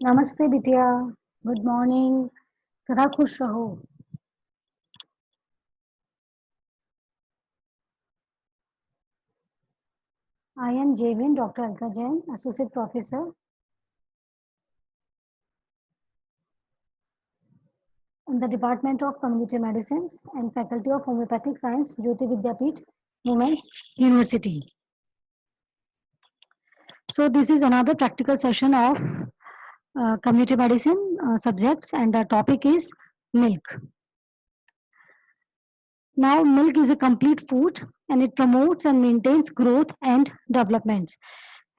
नमस्ते बिटिया, good morning. सदा खुश रहो। आई एम जेविन, doctor Alka Jain, associate professor in the Department of Community Medicine and Faculty of Homeopathic Science, Jyoti Vidyapeeth, Women's University. So this is another practical session of community medicine subjects, and the topic is milk. Now, milk is a complete food and it promotes and maintains growth and development.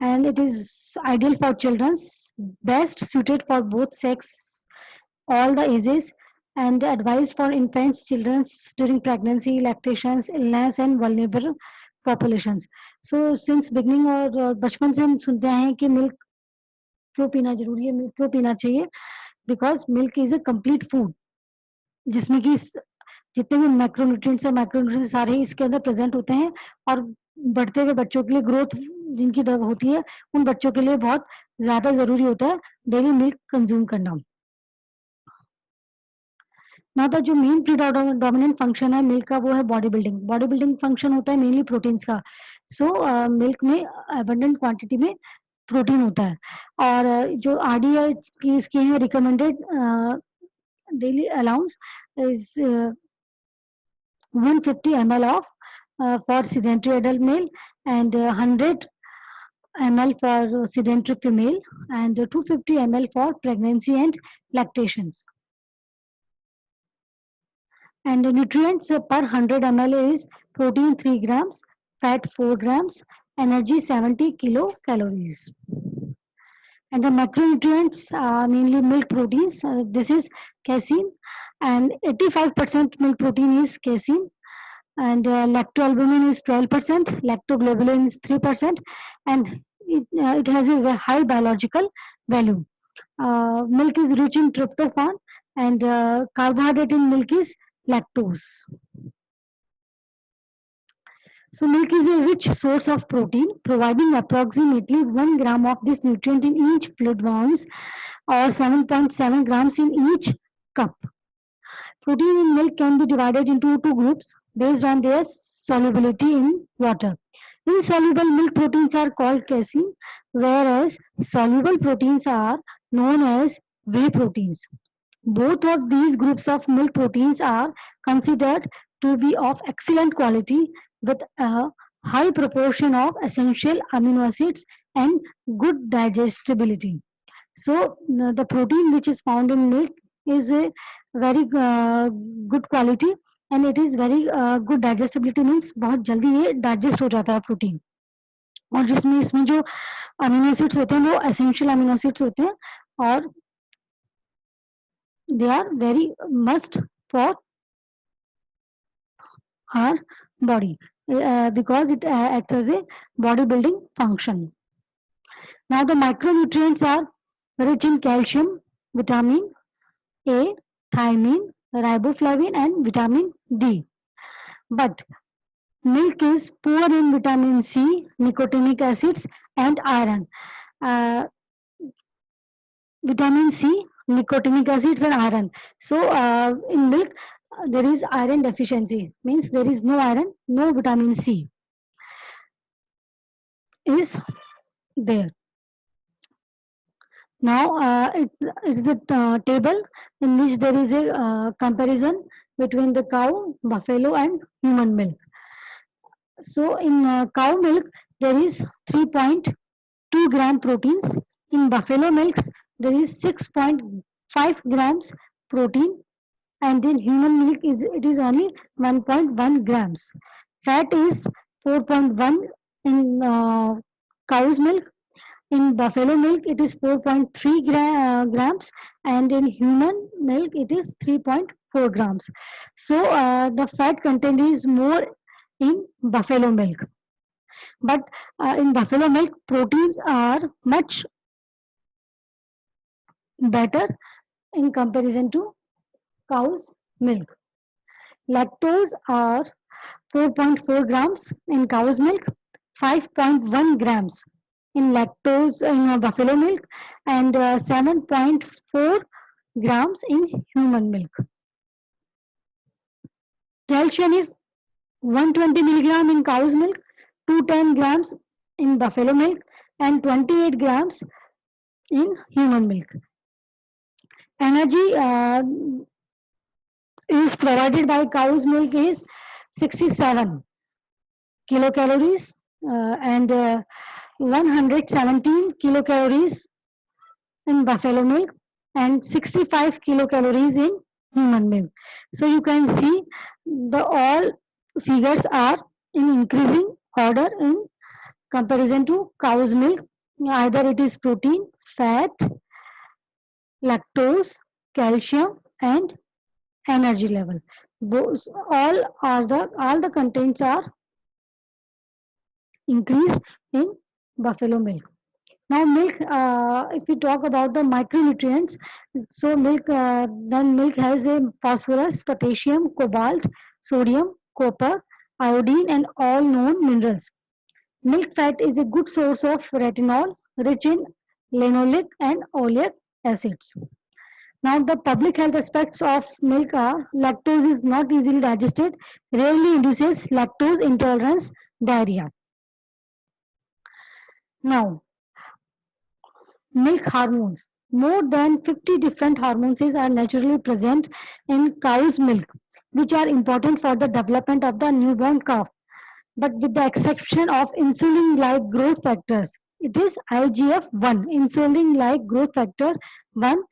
And it is ideal for children, best suited for both sex, all the ages, and advised for infants, children during pregnancy, lactations, illness, and vulnerable populations. So, since beginning और बचपन से हम सुनते हैं कि milk क्यों पीना जरूरी है, मिल्क क्यों पीना चाहिए, because milk is a complete food जिसमें कि जितने भी मैक्रोन्यूट्रिएंट्स है माइक्रोन्यूट्रिएंट्स सारे इसके अंदर प्रेजेंट होते हैं और बढ़ते हुए बच्चों के लिए ग्रोथ जिनकी होती है उन बच्चों के लिए बहुत ज्यादा जरूरी होता है डेली मिल्क कंज्यूम करना। ना तो जो मेन प्रीडोमिनेंट फंक्शन है मिल्क का वो है बॉडी बिल्डिंग फंक्शन होता है मेनली प्रोटीन्स का। सो मिल्क में अबंडेंट क्वांटिटी में प्रोटीन होता है और जो आरडीआई की इसकी है recommended daily allowance is 150 ml of for sedentary adult male and 100 ml for sedentary female and 250 ml for pregnancy and lactations. And the nutrients per 100 ml is protein 3 grams, fat 4 grams, energy 70 kilocalories. And the macronutrients are mainly milk proteins. This is casein, and 85% milk protein is casein. And lactoalbumin is 12%, lactoglobulin is 3%, and it has a high biological value. Milk is rich in tryptophan, and carbohydrate in milk is lactose. So milk is a rich source of protein, providing approximately 1 gram of this nutrient in each fluid ounce or 7.7 grams in each cup. Protein in milk can be divided into two groups based on their solubility in water. Insoluble milk proteins are called casein, whereas soluble proteins are known as whey proteins. Both of these groups of milk proteins are considered to be of excellent quality with a high proportion of essential amino acids and good digestibility. So the protein which is found in milk is a very good quality and it is very good digestibility means बहुत जल्दी ये digest हो जाता है protein और जिसमें इसमें जो अमीनो एसिड्स होते हैं वो एसेंशियल अमीनो एसिड्स होते हैं और they are very must for our body because it acts as a bodybuilding function. Now the micronutrients are rich in calcium, vitamin A, thiamine, riboflavin and vitamin D. But milk is poor in vitamin C, nicotinic acids and iron. Vitamin C, nicotinic acids and iron. So in milk there is iron deficiency, means there is no iron, no vitamin C is there. Now it is a table in which there is a comparison between the cow, buffalo and human milk. So in cow milk there is 3.2 gram proteins. In buffalo milks there is 6.5 grams protein, and in human milk it is only 1.1 grams. Fat is 4.1 in cow's milk. In buffalo milk it is 4.3 grams, and in human milk it is 3.4 grams. So the fat content is more in buffalo milk. But in buffalo milk proteins are much better in comparison to cow's milk. Lactose are 4.4 grams in cow's milk, 5.1 grams in lactose in buffalo milk, and 7.4 grams in human milk. Calcium is 120 milligram in cow's milk, 210 grams in buffalo milk, and 28 grams in human milk. Energy is provided by cow's milk is 67 kilocalories and 117 kilocalories in buffalo milk and 65 kilocalories in human milk. So you can see the all figures are in increasing order in comparison to cow's milk. Either it is protein, fat, lactose, calcium, and energy level. Those all the contents are increased in buffalo milk. Now, milk. If we talk about the micronutrients, so milk has a phosphorus, potassium, cobalt, sodium, copper, iodine, and all known minerals. Milk fat is a good source of retinol, rich in linoleic and oleic acids. Now, the public health aspects of milk are lactose is not easily digested, rarely induces lactose intolerance, diarrhea. Now, milk hormones. More than 50 different hormones are naturally present in cow's milk, which are important for the development of the newborn calf. But with the exception of insulin like growth factors, it is IGF-1, insulin like growth factor 1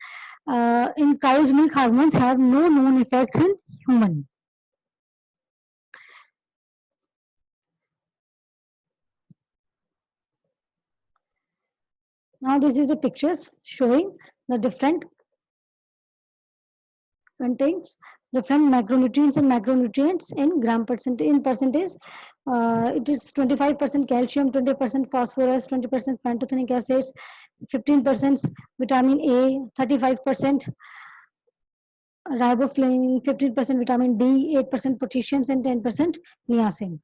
in cow's milk hormones have no known effects in human. Now this is the pictures showing the different contains different macronutrients and macronutrients in gram percent in percentage. It is 25% calcium, 20% phosphorus, 20% pantothenic acids, 15% vitamin A, 35% riboflavin, 15% vitamin D, 8% potassium, and 10% niacin.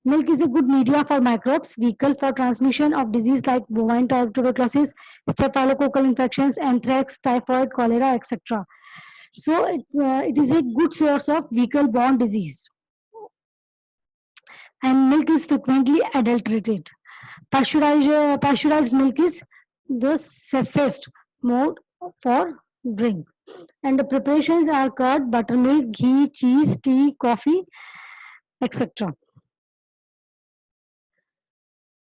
Milk is a good media for microbes, vehicle for transmission of disease like bovine tuberculosis, staphylococcal infections, anthrax, typhoid, cholera, etc. So it is a good source of vehicle-borne disease. And milk is frequently adulterated. Pasteurized milk is the safest mode for drink. And the preparations are curd, buttermilk, ghee, cheese, tea, coffee, etc.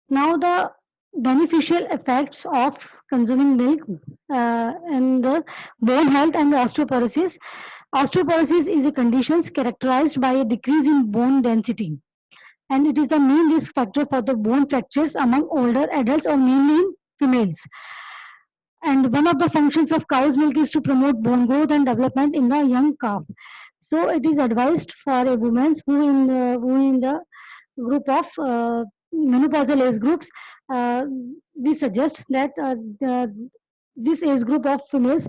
Now the beneficial effects of consuming milk and the bone health and osteoporosis. Osteoporosis is a condition characterized by a decrease in bone density, and it is the main risk factor for the bone fractures among older adults or mainly in females. And one of the functions of cow's milk is to promote bone growth and development in the young calf. So it is advised for a woman who in the group of menopausal age groups. Uh, we suggest that this age group of females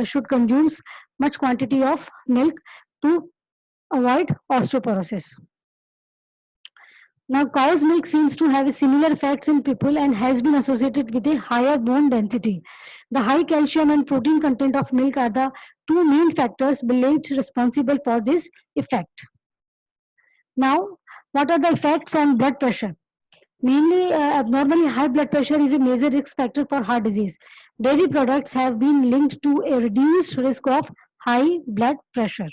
should consume much quantity of milk to avoid osteoporosis. Now, cow's milk seems to have similar effects in people and has been associated with a higher bone density. The high calcium and protein content of milk are the two main factors believed responsible for this effect. Now, what are the effects on blood pressure? Mainly, abnormally high blood pressure is a major risk factor for heart disease. Dairy products have been linked to a reduced risk of high blood pressure.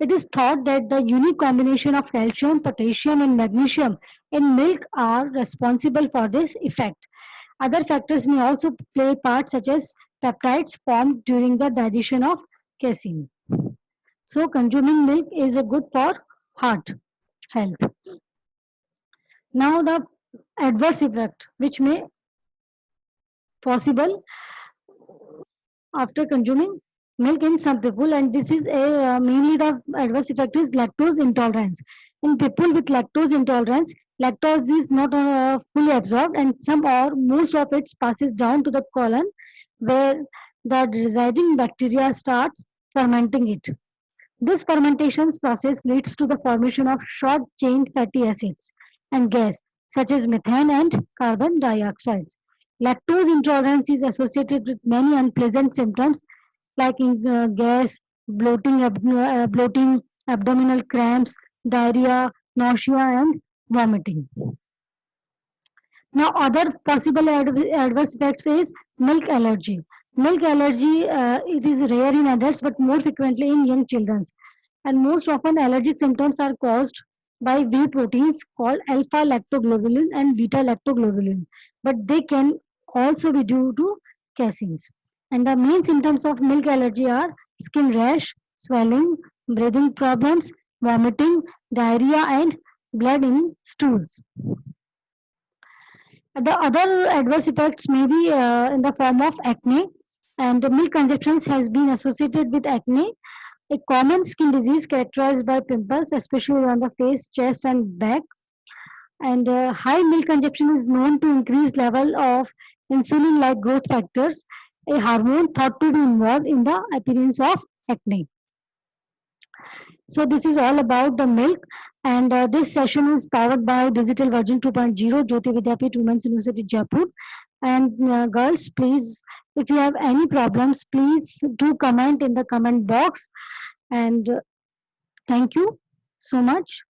It is thought that the unique combination of calcium, potassium, and magnesium in milk are responsible for this effect. Other factors may also play part, such as peptides formed during the digestion of casein. So, consuming milk is a good for heart health. Now, the adverse effect which may possible after consuming milk in some people, and this is a mainly the adverse effect is lactose intolerance. In people with lactose intolerance, lactose is not fully absorbed, and some or most of it passes down to the colon, where the residing bacteria starts fermenting it. This fermentation process leads to the formation of short chain fatty acids and gas such as methane and carbon dioxide. Lactose intolerance is associated with many unpleasant symptoms like gas, bloating, abdominal cramps, diarrhea, nausea, and vomiting. Now, other possible adverse effects is milk allergy. Milk allergy, it is rare in adults but more frequently in young children. And most often, allergic symptoms are caused by whey proteins called alpha lactoglobulin and beta lactoglobulin, but they can also be due to caseins. And the main symptoms of milk allergy are skin rash, swelling, breathing problems, vomiting, diarrhea, and blood in stools. The other adverse effects may be in the form of acne, and milk consumption has been associated with acne, a common skin disease characterized by pimples, especially on the face, chest, and back. And high milk consumption is known to increase level of insulin-like growth factors, a hormone thought to be involved in the appearance of acne. So this is all about the milk, and this session is powered by Digital Virgin 2.0, Jyoti Vidyapeeth Women's University, Jaipur. And girls, please, if you have any problems, please do comment in the comment box. And thank you so much.